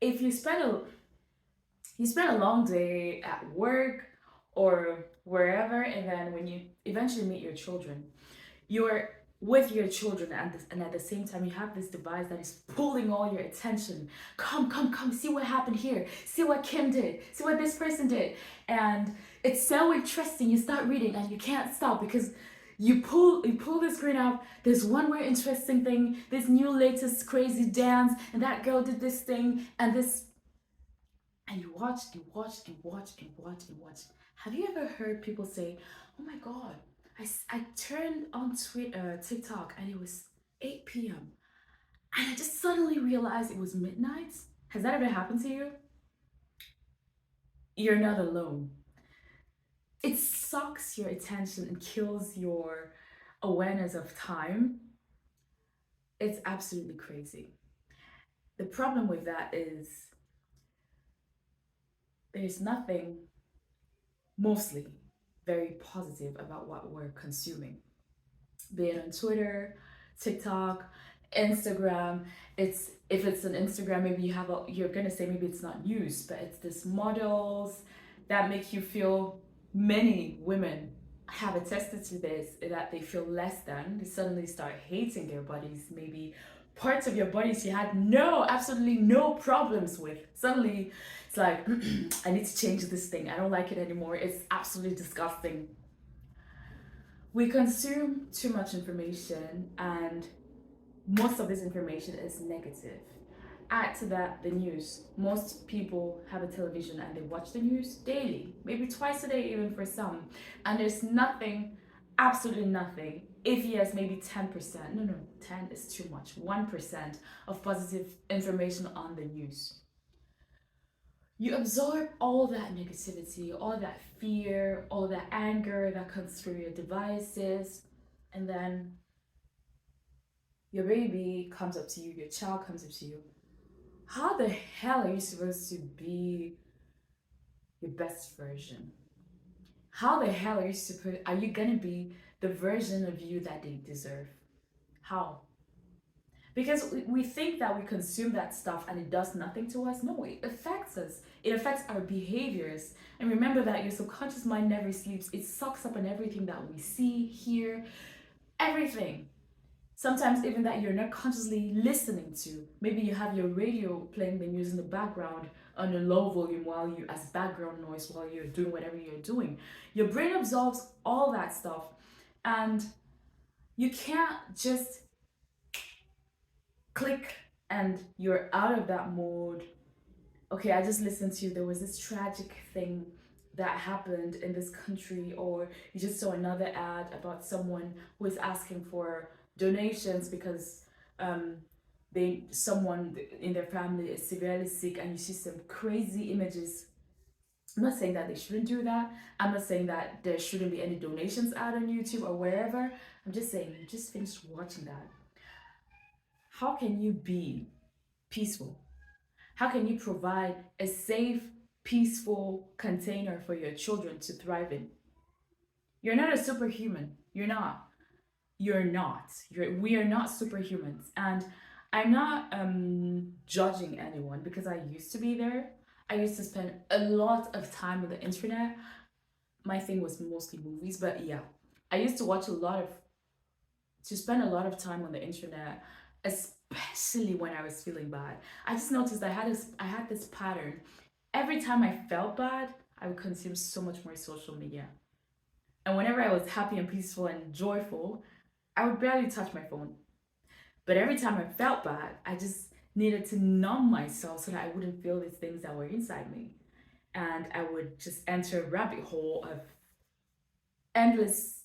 if you spend a long day at work or wherever, and then when you eventually meet your children, you're with your children, and at the same time you have this device that is pulling all your attention. Come, see what happened here, see what Kim did, see what this person did. And it's so interesting, you start reading and you can't stop because you pull the screen up. There's one more interesting thing, this new latest crazy dance, and that girl did this thing, and this, and you watch and watch and watch and watch and watch. Have you ever heard people say, "Oh my God, I turned on Twitter, TikTok, and it was 8 p.m. and I just suddenly realized it was midnight"? Has that ever happened to you? You're not alone. It sucks your attention and kills your awareness of time. It's absolutely crazy. The problem with that is there's nothing mostly very positive about what we're consuming, be it on Twitter, TikTok, Instagram. It's if it's an Instagram, maybe you're gonna say maybe it's not news, but it's this models that make you feel. Many women have attested to this, that they feel less than. They suddenly start hating their bodies. Maybe parts of your bodies you had absolutely no problems with. Suddenly, it's like I need to change this thing. I don't like it anymore. It's absolutely disgusting. We consume too much information, and most of this information is negative. Add to that the news. Most people have a television and they watch the news daily, maybe twice a day, even for some. And there's nothing, absolutely nothing. If yes, maybe 10%. No, 10 is too much. 1% of positive information on the news. You absorb all that negativity, all that fear, all that anger that comes through your devices, and then your baby comes up to you, your child comes up to you. How the hell are you supposed to be your best version? How the hell are you gonna be the version of you that they deserve? How? Because we think that we consume that stuff and it does nothing to us. No, it affects us. It affects our behaviors. And remember that your subconscious mind never sleeps. It sucks up on everything that we see, hear, everything. Sometimes even that you're not consciously listening to. Maybe you have your radio playing the news in the background on a low volume while you as background noise while you're doing whatever you're doing. Your brain absorbs all that stuff, and you can't just click and you're out of that mode. Okay, I just listened to you. There was this tragic thing that happened in this country, or you just saw another ad about someone who is asking for donations because um, someone in their family is severely sick, and you see some crazy images. I'm not saying that they shouldn't do that. I'm not saying that there shouldn't be any donations out on YouTube or wherever. I'm just saying you just finished watching that. How can you be peaceful? How can you provide a safe, peaceful container for your children to thrive in? You're not a superhuman. You're not. You're not. We are not superhumans. And I'm not judging anyone because I used to be there. I used to spend a lot of time on the internet. My thing was mostly movies, but yeah, I used to spend a lot of time on the internet, especially when I was feeling bad. I just noticed I had this pattern. Every time I felt bad, I would consume so much more social media. And whenever I was happy and peaceful and joyful, I would barely touch my phone. But every time I felt bad, I just needed to numb myself so that I wouldn't feel these things that were inside me. And I would just enter a rabbit hole of endless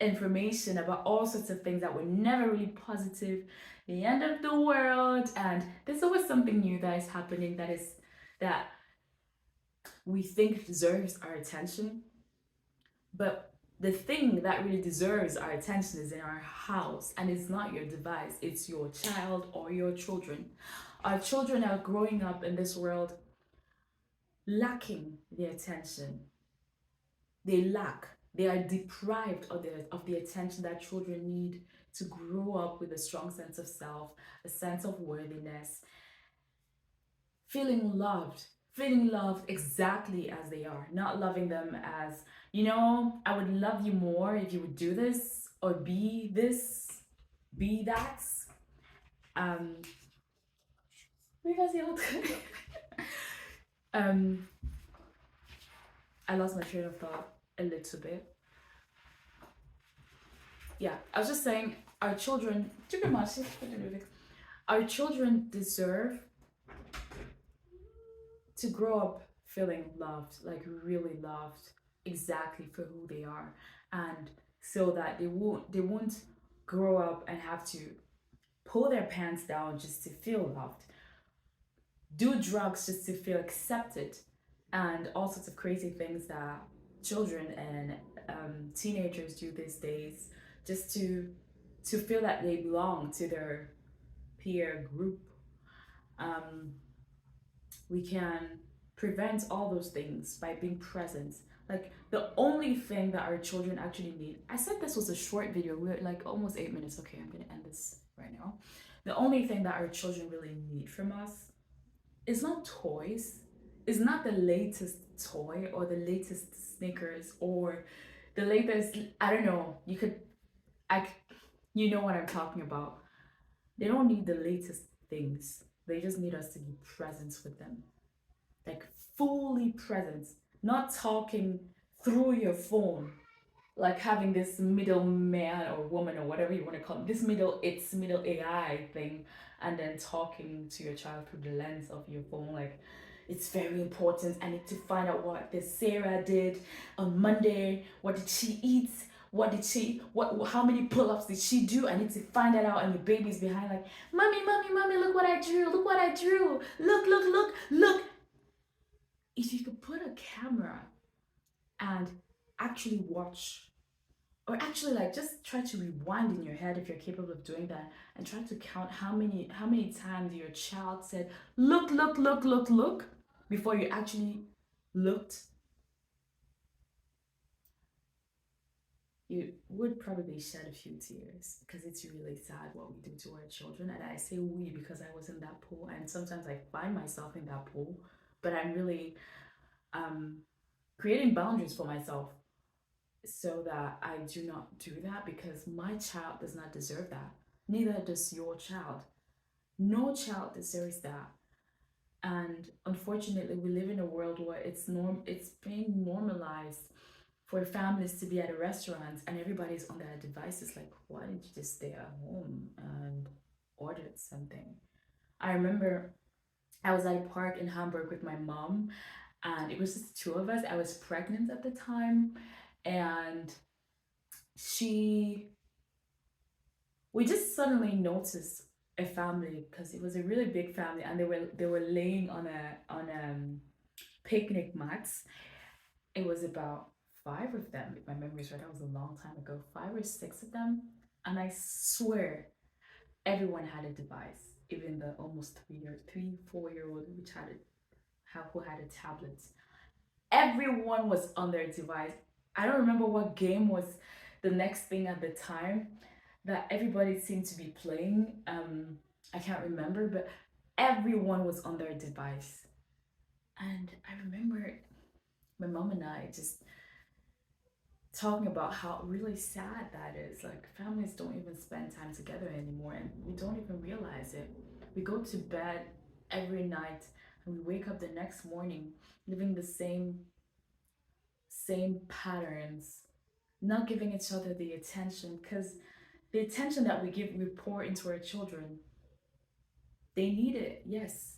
information about all sorts of things that were never really positive, the end of the world, and there's always something new that is happening that we think deserves our attention. But the thing that really deserves our attention is in our house, and it's not your device, it's your child or your children. Our children are growing up in this world lacking the attention. They are deprived of the attention that children need to grow up with a strong sense of self, a sense of worthiness. feeling loved exactly as they are, not loving them as, I would love you more if you would do this, be that. Um, Vas-y, rentre. um, I lost my train of thought a little bit. Yeah, I was just saying, our children, our children deserve to grow up feeling loved, like really loved, exactly for who they are, and so that they won't grow up and have to pull their pants down just to feel loved, do drugs just to feel accepted, and all sorts of crazy things that children and teenagers do these days just to feel that they belong to their peer group. Um, we can prevent all those things by being present. Like the only thing that our children actually need. I said this was a short video. We're like almost 8 minutes. Okay, I'm gonna end this right now. The only thing that our children really need from us is not toys. It's not the latest toy or the latest Snickers or the latest. I don't know. I, you know what I'm talking about. They don't need the latest things. They just need us to be present with them, like fully present, not talking through your phone, like having this middle man or woman or whatever you want to call it, this middle AI thing, and then talking to your child through the lens of your phone. Like, it's very important. I need to find out what this Sarah did on Monday. What did she eat? How many pull-ups did she do? I need to find that out. And your baby's behind like, mommy, look what I drew. Look what I drew. Look. If you could put a camera and actually watch, or actually like just try to rewind in your head if you're capable of doing that, and try to count how many times your child said look before you actually looked, you would probably shed a few tears, because it's really sad what we do to our children. And I say we because I was in that pool, and sometimes I find myself in that pool, but I'm really um creating boundaries for myself so that I do not do that, because my child does not deserve that. Neither does your child. No child deserves that. And unfortunately, we live in a world where it's being normalized for families to be at a restaurant and everybody's on their devices. Like, why didn't you just stay at home and ordered something? I remember I was at a park in Hamburg with my mom, and it was just two of us. I was pregnant at the time, and she we just suddenly noticed a family, because it was a really big family, and they were laying on picnic mats. It was about five of them, if my memory is right. That was a long time ago. Five or six of them, and I swear everyone had a device. Even the almost 3, 4 year old, which had it, who had a tablet. Everyone was on their device. I don't remember what game was the next thing at the time that everybody seemed to be playing. I can't remember, but everyone was on their device. And I remember my mom and I just talking about how really sad that is. Like, families don't even spend time together anymore, and we don't even realize it. We go to bed every night and we wake up the next morning living the same patterns, not giving each other the attention, because the attention that we pour into our children, they need it, yes,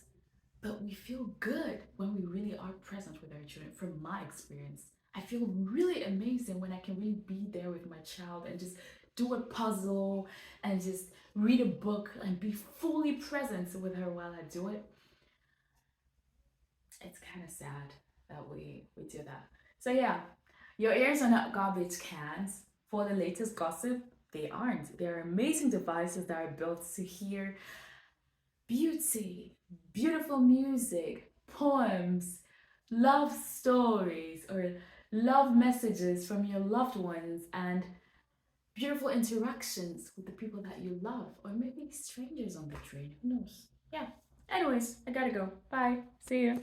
but we feel good when we really are present with our children. From my experience, I feel really amazing when I can really be there with my child and just do a puzzle and just read a book and be fully present with her while I do it. It's kind of sad that we do that. So yeah, your ears are not garbage cans for the latest gossip. They aren't. They're amazing devices that are built to hear beauty, beautiful music, poems, love stories, or love messages from your loved ones, and beautiful interactions with the people that you love, or maybe strangers on the train. Who knows? Yeah. Anyways, I gotta go. Bye. See you.